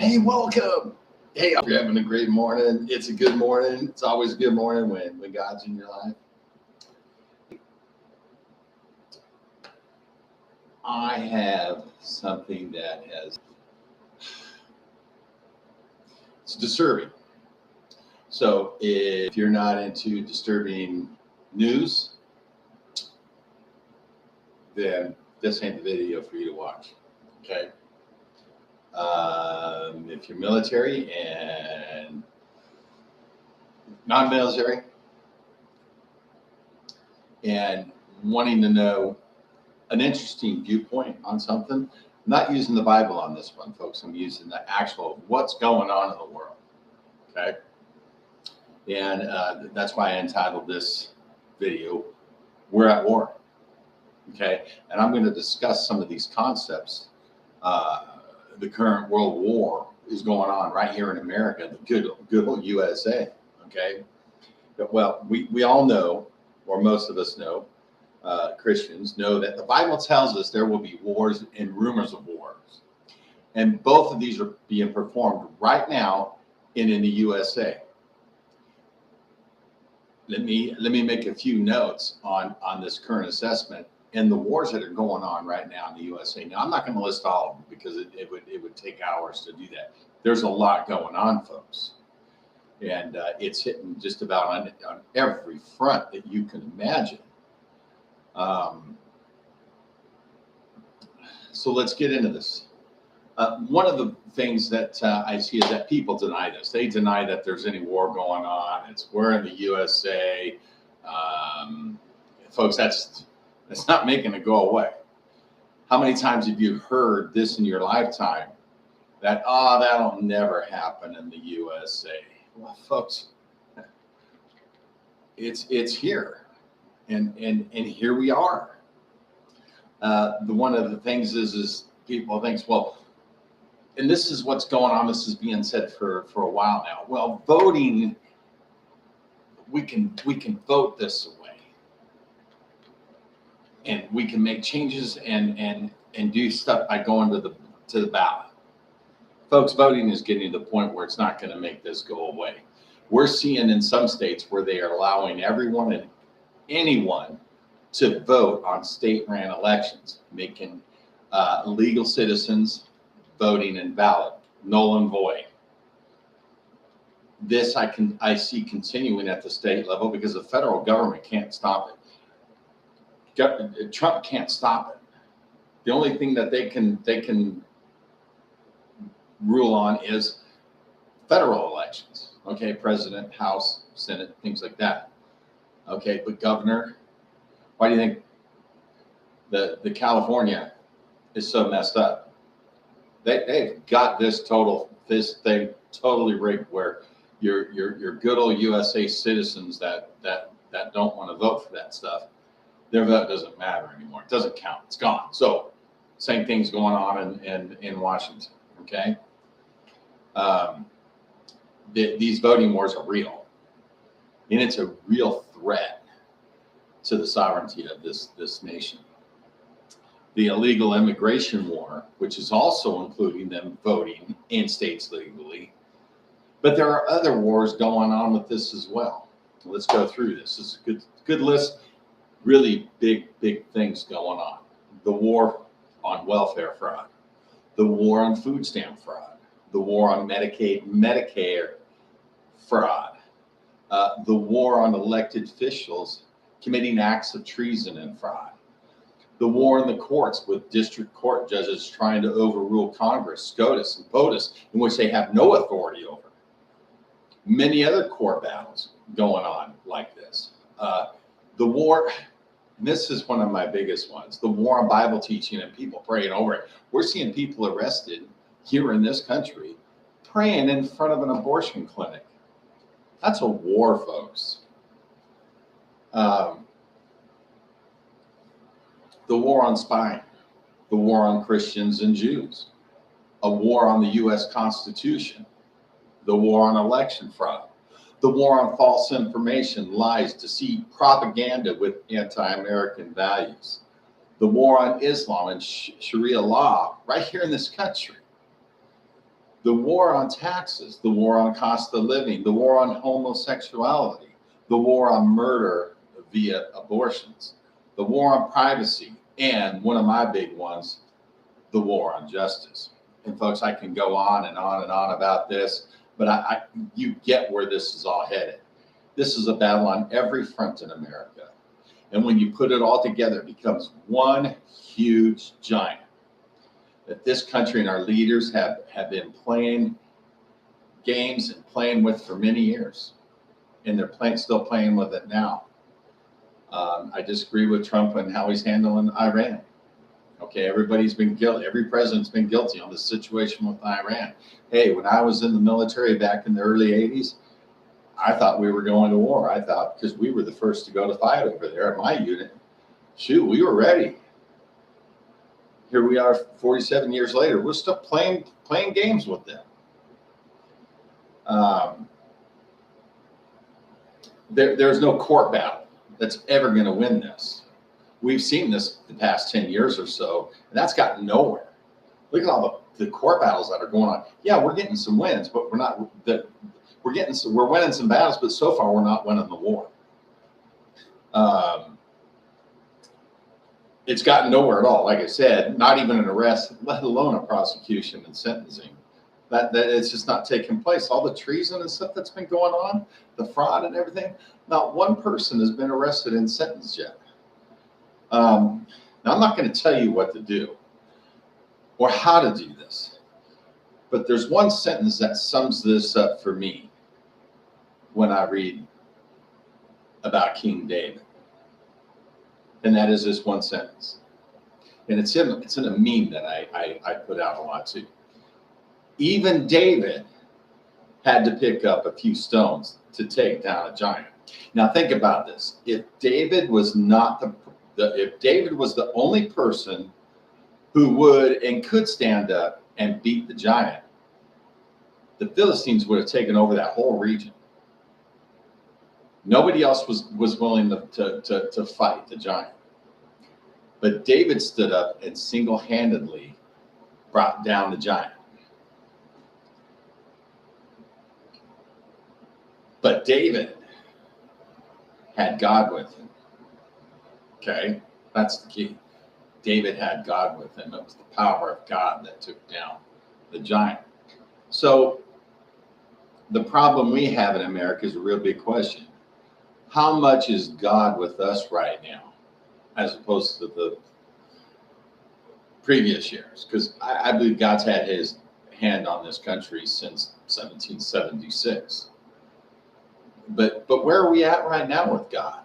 Hey, welcome. Hey, I'm having a great morning. It's a good morning. It's always a good morning when God's in your life. I have something that it's disturbing. So if you're not into disturbing news, then this ain't the video for you to watch. Okay. If you're military and non-military and wanting to know an interesting viewpoint on something, I'm not using the Bible on this one, folks. I'm using the actual what's going on in the world. Okay. And that's why I entitled this video, We're at War. Okay. And I'm going to discuss some of these concepts. The current world war is going on right here in America, the good old USA. Okay. But, well, we all know, or most of us know, Christians know that the Bible tells us there will be wars and rumors of wars. And both of these are being performed right now in the USA. Let me make a few notes on this current assessment and the wars that are going on right now in the USA. Now, I'm not going to list all of them because it would take hours to do that. There's a lot going on, folks. And it's hitting just about on every front that you can imagine. So let's get into this. One of the things that I see is that people deny this. They deny that there's any war going on. We're in the USA. Folks, that's not making it go away. How many times have you heard this in your lifetime? That, that'll never happen in the USA. Well, folks, it's here. And here we are. One of the things is people think, well, and this is what's going on. This is being said for a while now. Well, voting, we can vote this away, and we can make changes and do stuff by going to the ballot. Folks, voting is getting to the point where it's not going to make this go away. We're seeing in some states where they are allowing everyone and anyone to vote on state-ran elections, making legal citizens voting in ballot null and void. This I see continuing at the state level because the federal government can't stop it. Trump can't stop it. The only thing that they can rule on is federal elections. Okay, president, House, Senate, things like that. Okay, but governor, why do you think the California is so messed up? They've got this thing totally rigged where your good old USA citizens that don't want to vote for that stuff, their vote doesn't matter anymore. It doesn't count. It's gone. So same thing's going on in Washington. Okay. These voting wars are real, and it's a real threat to the sovereignty of this nation. The illegal immigration war, which is also including them voting in states legally. But there are other wars going on with this as well. Let's go through this. This is a good list. Really big things going on. The war on welfare fraud. The war on food stamp fraud. The war on Medicaid, Medicare fraud. The war on elected officials committing acts of treason and fraud. The war in the courts with district court judges trying to overrule Congress, SCOTUS, and POTUS, in which they have no authority over. Many other court battles going on like this. The war, this is one of my biggest ones, the war on Bible teaching and people praying over it. We're seeing people arrested here in this country praying in front of an abortion clinic. That's a war, folks. The war on spying, the war on Christians and Jews, a war on the U.S. Constitution, the war on election fraud, the war on false information, lies, deceit, propaganda with anti-American values, the war on Islam and Sharia law right here in this country. The war on taxes, the war on cost of living, the war on homosexuality, the war on murder via abortions, the war on privacy, and one of my big ones, the war on justice. And folks, I can go on and on and on about this, but you get where this is all headed. This is a battle on every front in America. And when you put it all together, it becomes one huge giant that this country and our leaders have been playing games and playing with for many years. And they're still playing with it now. I disagree with Trump and how he's handling Iran. Okay, everybody's been guilty. Every president's been guilty on the situation with Iran. Hey, when I was in the military back in the early 80s, I thought we were going to war. I thought, because we were the first to go to fight over there at my unit. Shoot, we were ready. Here we are 47 years later. We're still playing games with them. There's no court battle that's ever going to win this. We've seen this the past 10 years or so, and that's gotten nowhere. Look at all the court battles that are going on. Yeah, we're getting some wins, but we're winning some battles, but so far we're not winning the war. It's gotten nowhere at all. Like I said, not even an arrest, let alone a prosecution and sentencing. That it's just not taking place. All the treason and stuff that's been going on, the fraud and everything, not one person has been arrested and sentenced yet. Now, I'm not going to tell you what to do or how to do this, but there's one sentence that sums this up for me when I read about King David. And that is this one sentence. And it's in a meme that I put out a lot too. Even David had to pick up a few stones to take down a giant. Now think about this. If David was not if David was the only person who would and could stand up and beat the giant, the Philistines would have taken over that whole region. Nobody else was willing to fight the giant. But David stood up and single-handedly brought down the giant. But David had God with him. Okay, that's the key. David had God with him. It was the power of God that took down the giant. So the problem we have in America is a real big question. How much is God with us right now, as opposed to the previous years? Because I believe God's had his hand on this country since 1776. But where are we at right now with God?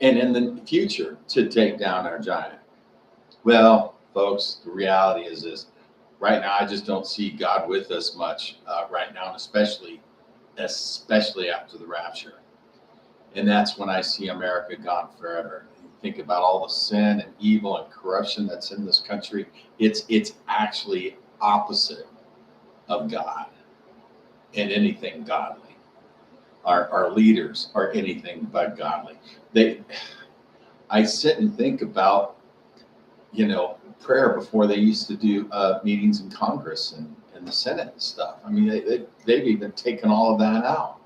And in the future to take down our giant? Well, folks, the reality is this. Right now, I just don't see God with us much right now, and especially after the rapture. And that's when I see America gone forever. You think about all the sin and evil and corruption that's in this country. It's actually opposite of God and anything godly. Our leaders are anything but godly. I sit and think about, prayer before they used to do meetings in Congress and the Senate and stuff. I mean, they've even taken all of that out.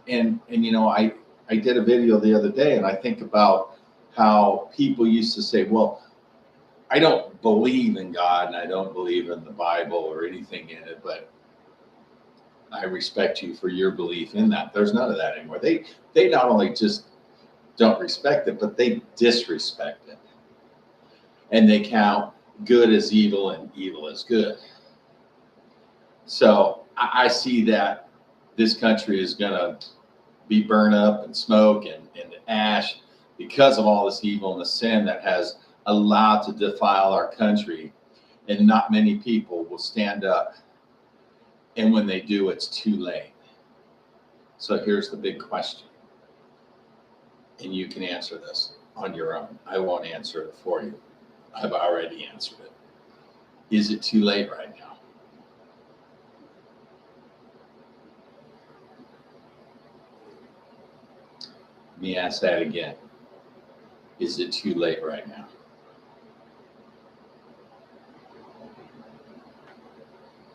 And I did a video the other day, and I think about how people used to say, well, I don't believe in God and I don't believe in the Bible or anything in it, but I respect you for your belief in that. There's none of that anymore. They not only just don't respect it, but they disrespect it. And they count good as evil and evil as good. So I see that this country is going to be burned up and smoke and ash because of all this evil and the sin that has allowed to defile our country. And not many people will stand up. And when they do, it's too late. So here's the big question. And you can answer this on your own. I won't answer it for you. I've already answered it. Is it too late right now? Let me ask that again. Is it too late right now?